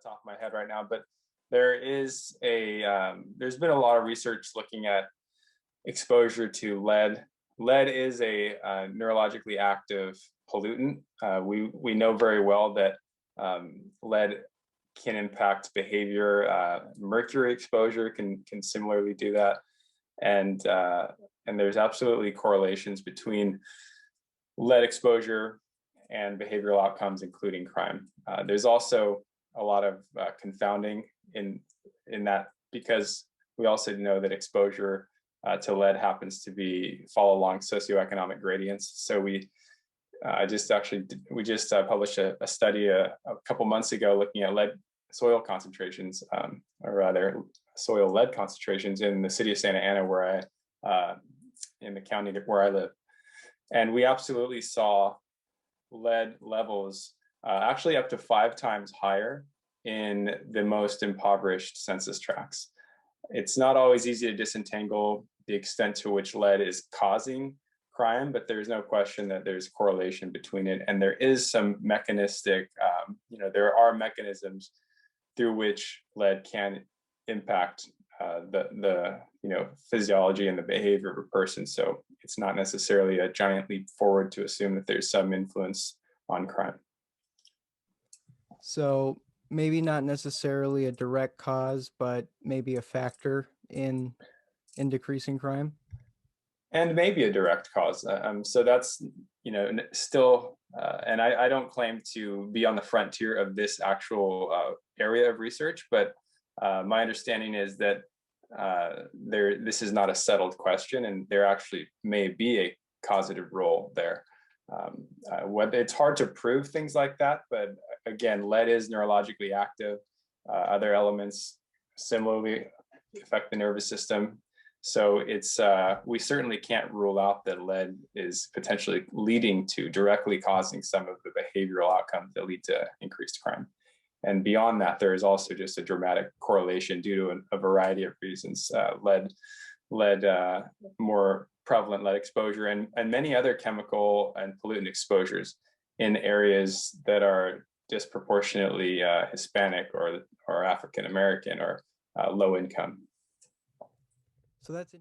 top of my head right now, but there's been a lot of research looking at exposure to lead. Lead is a neurologically active pollutant. We know very well that lead can impact behavior. Mercury exposure can similarly do that, and there's absolutely correlations between lead exposure and behavioral outcomes, including crime. There's also a lot of confounding in that, because we also know that exposure to lead happens to follow along socioeconomic gradients. So we just published a study a couple months ago looking at lead soil concentrations, or rather soil lead concentrations in the city of Santa Ana, in the county where I live. And we absolutely saw lead levels actually up to 5 times higher in the most impoverished census tracts. It's not always easy to disentangle the extent to which lead is causing crime, but there's no question that there's correlation between it. And there is some mechanistic, there are mechanisms through which lead can impact the physiology and the behavior of a person. So it's not necessarily a giant leap forward to assume that there's some influence on crime. So maybe not necessarily a direct cause, but maybe a factor in decreasing crime? And maybe a direct cause. So that's, still, and I don't claim to be on the frontier of this actual area of research, but my understanding is that this is not a settled question, and there actually may be a causative role there. It's hard to prove things like that, but again, lead is neurologically active. Other elements similarly affect the nervous system. So we certainly can't rule out that lead is potentially directly causing some of the behavioral outcomes that lead to increased crime. And beyond that, there is also just a dramatic correlation due to a variety of reasons. More prevalent lead exposure and many other chemical and pollutant exposures in areas that are disproportionately Hispanic or African American or low income. So that's